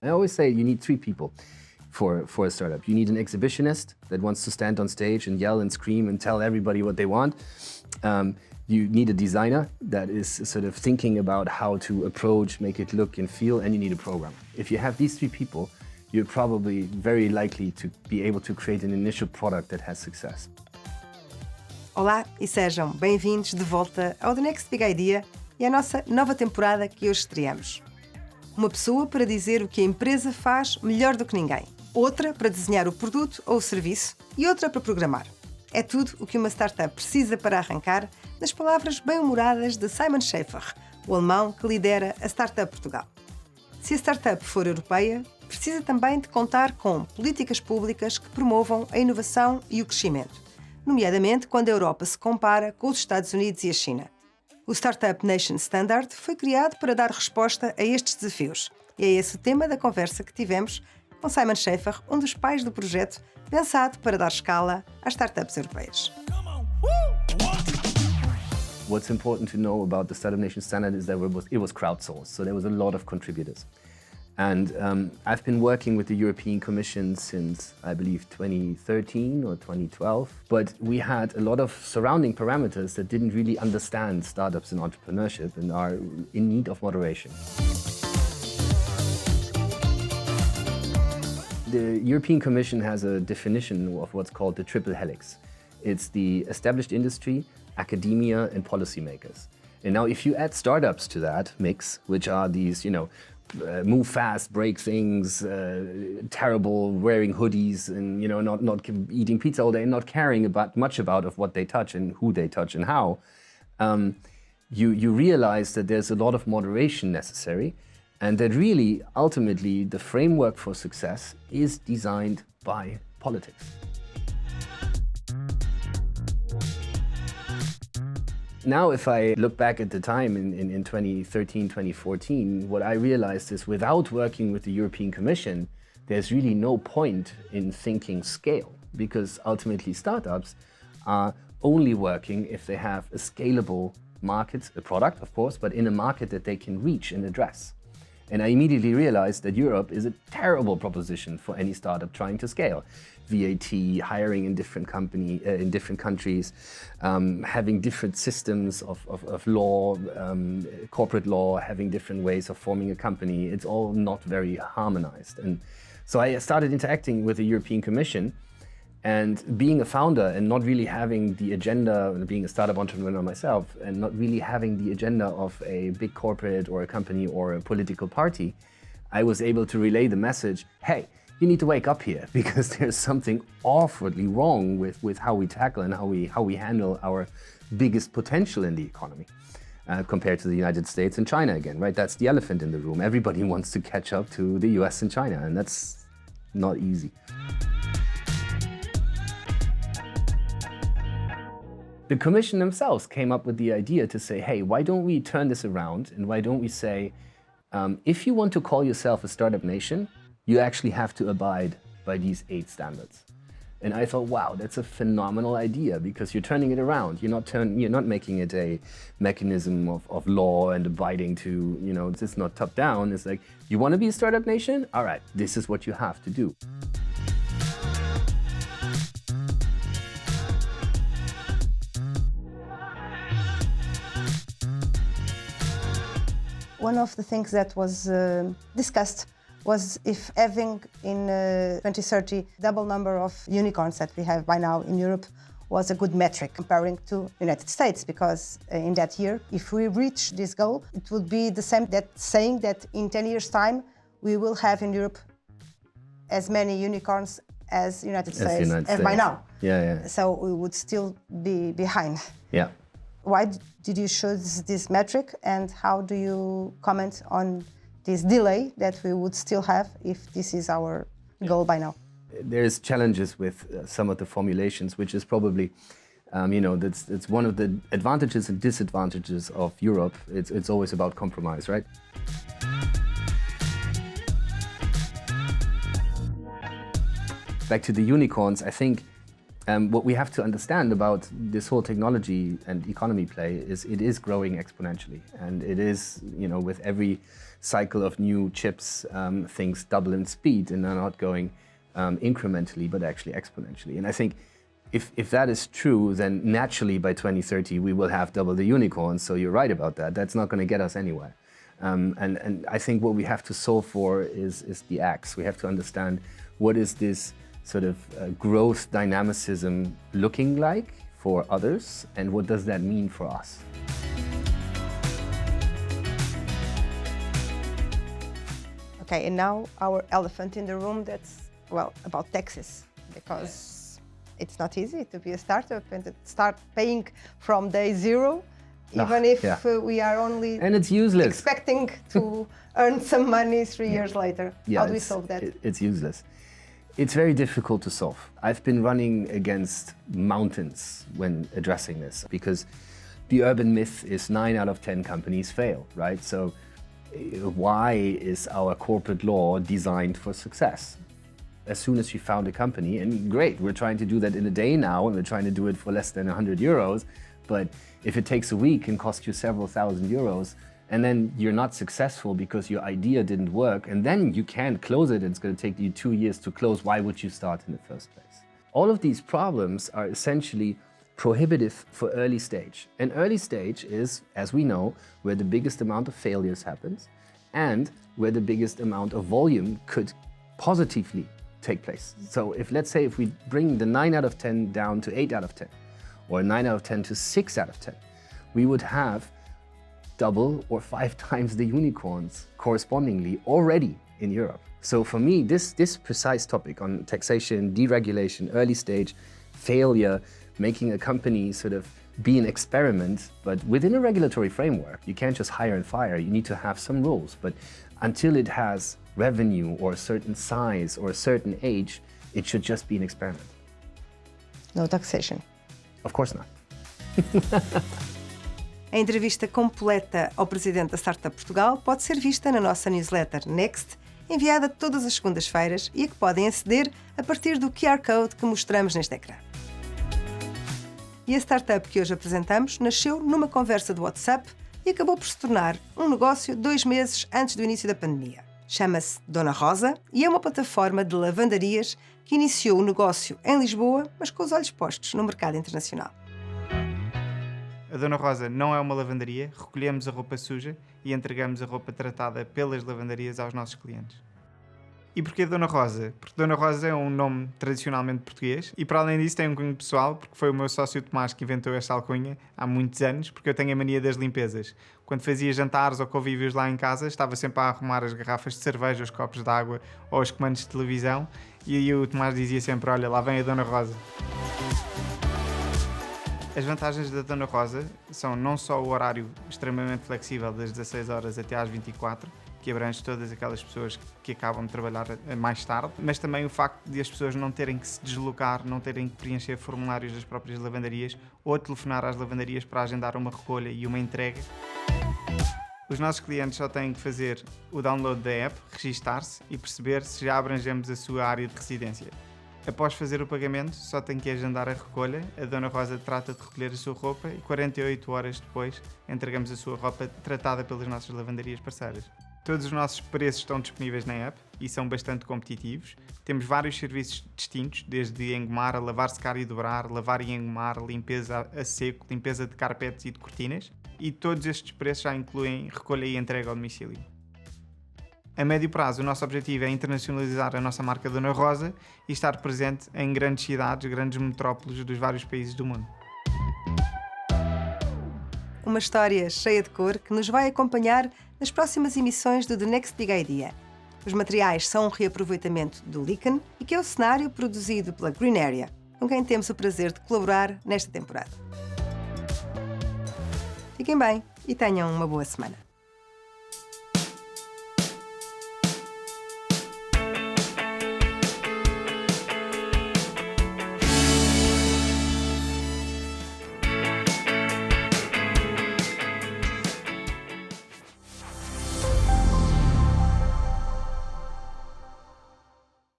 I always say you need three people for a startup. You need an exhibitionist that wants to stand on stage and yell and scream and tell everybody what they want. You need a designer that is sort of thinking about how to approach, make it look and feel, and you need a programmer. If you have these three people, you're probably very likely to be able to create an initial product that has success. Olá e sejam bem-vindos de volta ao The Next Big Idea e à nossa nova temporada que hoje estreamos. Uma pessoa para dizer o que a empresa faz melhor do que ninguém, outra para desenhar o produto ou o serviço e outra para programar. É tudo o que uma startup precisa para arrancar, nas palavras bem-humoradas de Simon Schaefer, o alemão que lidera a Startup Portugal. Se a startup for europeia, precisa também de contar com políticas públicas que promovam a inovação e o crescimento, nomeadamente quando a Europa se compara com os Estados Unidos e a China. O Startup Nation Standard foi criado para dar resposta a estes desafios. E é esse o tema da conversa que tivemos com Simon Schaefer, um dos pais do projeto pensado para dar escala às startups europeias. What's important to know about the Startup Nation Standard is that it was crowdsourced, so there was a lot of contributors. And I've been working with the European Commission since, I believe, 2013 or 2012. But we had a lot of surrounding parameters that didn't really understand startups and entrepreneurship and are in need of moderation. The European Commission has a definition of what's called the triple helix. It's the established industry, academia, and policymakers. And now if you add startups to that mix, which are these, move fast, break things, terrible, wearing hoodies, and not eating pizza all day, and not caring much about what they touch and who they touch and how, you realize that there's a lot of moderation necessary, and that really, ultimately, the framework for success is designed by politics. Now, if I look back at the time in 2013, 2014, what I realized is without working with the European Commission, there's really no point in thinking scale, because ultimately startups are only working if they have a scalable market, a product, of course, but in a market that they can reach and address. And I immediately realized that Europe is a terrible proposition for any startup trying to scale. VAT, hiring in different countries, having different systems of law, corporate law, having different ways of forming a company. It's all not very harmonized. And so I started interacting with the European Commission, and being a founder and not really having the agenda, being a startup entrepreneur myself, and not really having the agenda of a big corporate or a company or a political party, I was able to relay the message, hey, you need to wake up here, because there's something awfully wrong with how we tackle and how we handle our biggest potential in the economy compared to the United States and China again, right? That's the elephant in the room. Everybody wants to catch up to the US and China, and that's not easy. The Commission themselves came up with the idea to say, hey, why don't we turn this around, and why don't we say, if you want to call yourself a startup nation, you actually have to abide by these 8 standards. And I thought, wow, that's a phenomenal idea, because you're turning it around. You're not making it a mechanism of law and abiding to, it's not top down. It's like, you want to be a startup nation? All right, this is what you have to do. One of the things that was discussed was if having in 2030 double number of unicorns that we have by now in Europe was a good metric comparing to the United States, because in that year, if we reach this goal, it would be the same that saying that in 10 years' time, we will have in Europe as many unicorns as the United States have by now. Yeah. So we would still be behind. Yeah. Why did you choose this metric, and how do you comment on this delay that we would still have if this is our goal by now? There's challenges with some of the formulations, which is probably, that's one of the advantages and disadvantages of Europe. It's always about compromise, right? Back to the unicorns, I think What we have to understand about this whole technology and economy play is it is growing exponentially, and it is, with every cycle of new chips, things double in speed and are not going incrementally, but actually exponentially. And I think if that is true, then naturally by 2030 we will have double the unicorns. So you're right about that. That's not going to get us anywhere. And I think what we have to solve for is the X. We have to understand what is this sort of growth dynamicism looking like for others, and what does that mean for us? Okay, and now our elephant in the room, that's, about taxes, because it's not easy to be a startup and to start paying from day zero, even if we are only and it's useless. Expecting to earn some money 3 years later. How do we solve that? It's useless. It's very difficult to solve. I've been running against mountains when addressing this, because the urban myth is 9 out of 10 companies fail, right? So why is our corporate law designed for success? As soon as you found a company, and great, we're trying to do that in a day now, and we're trying to do it for less than 100 euros, but if it takes a week and costs you several thousand euros, and then you're not successful because your idea didn't work, and then you can't close it, and it's going to take you 2 years to close, why would you start in the first place? All of these problems are essentially prohibitive for early stage. And early stage is, as we know, where the biggest amount of failures happens and where the biggest amount of volume could positively take place. So let's say if we bring the 9 out of 10 down to 8 out of 10, or 9 out of 10 to 6 out of 10, we would have double or 5 times the unicorns correspondingly already in Europe. So for me, this precise topic on taxation, deregulation, early stage, failure, making a company sort of be an experiment, but within a regulatory framework. You can't just hire and fire, you need to have some rules. But until it has revenue or a certain size or a certain age, it should just be an experiment. No taxation. Of course not. A entrevista completa ao presidente da Startup Portugal pode ser vista na nossa newsletter Next, enviada todas as segundas-feiras e a que podem aceder a partir do QR Code que mostramos neste ecrã. E a startup que hoje apresentamos nasceu numa conversa do WhatsApp e acabou por se tornar um negócio 2 meses antes do início da pandemia. Chama-se Dona Rosa e é uma plataforma de lavandarias que iniciou o negócio em Lisboa, mas com os olhos postos no mercado internacional. A Dona Rosa não é uma lavandaria, recolhemos a roupa suja e entregamos a roupa tratada pelas lavandarias aos nossos clientes. E porquê Dona Rosa? Porque Dona Rosa é um nome tradicionalmente português e, para além disso, tem um cunho pessoal, porque foi o meu sócio Tomás que inventou esta alcunha há muitos anos, porque eu tenho a mania das limpezas. Quando fazia jantares ou convívios lá em casa, estava sempre a arrumar as garrafas de cerveja, os copos de água ou os comandos de televisão, e aí o Tomás dizia sempre: olha, lá vem a Dona Rosa. As vantagens da Dona Rosa são não só o horário extremamente flexível das 16 horas até às 24, que abrange todas aquelas pessoas que acabam de trabalhar mais tarde, mas também o facto de as pessoas não terem que se deslocar, não terem que preencher formulários das próprias lavandarias ou telefonar às lavandarias para agendar uma recolha e uma entrega. Os nossos clientes só têm que fazer o download da app, registar-se e perceber se já abrangemos a sua área de residência. Após fazer o pagamento, só tem que agendar a recolha, a Dona Rosa trata de recolher a sua roupa e 48 horas depois entregamos a sua roupa tratada pelas nossas lavandarias parceiras. Todos os nossos preços estão disponíveis na app e são bastante competitivos. Temos vários serviços distintos, desde engomar, a lavar, secar e dobrar, lavar e engomar, limpeza a seco, limpeza de carpetes e de cortinas. E todos estes preços já incluem recolha e entrega ao domicílio. A médio prazo, o nosso objetivo é internacionalizar a nossa marca Dona Rosa e estar presente em grandes cidades, grandes metrópoles dos vários países do mundo. Uma história cheia de cor que nos vai acompanhar nas próximas emissões do The Next Big Idea. Os materiais são um reaproveitamento do Lichen e que é o cenário produzido pela Green Area, com quem temos o prazer de colaborar nesta temporada. Fiquem bem e tenham uma boa semana.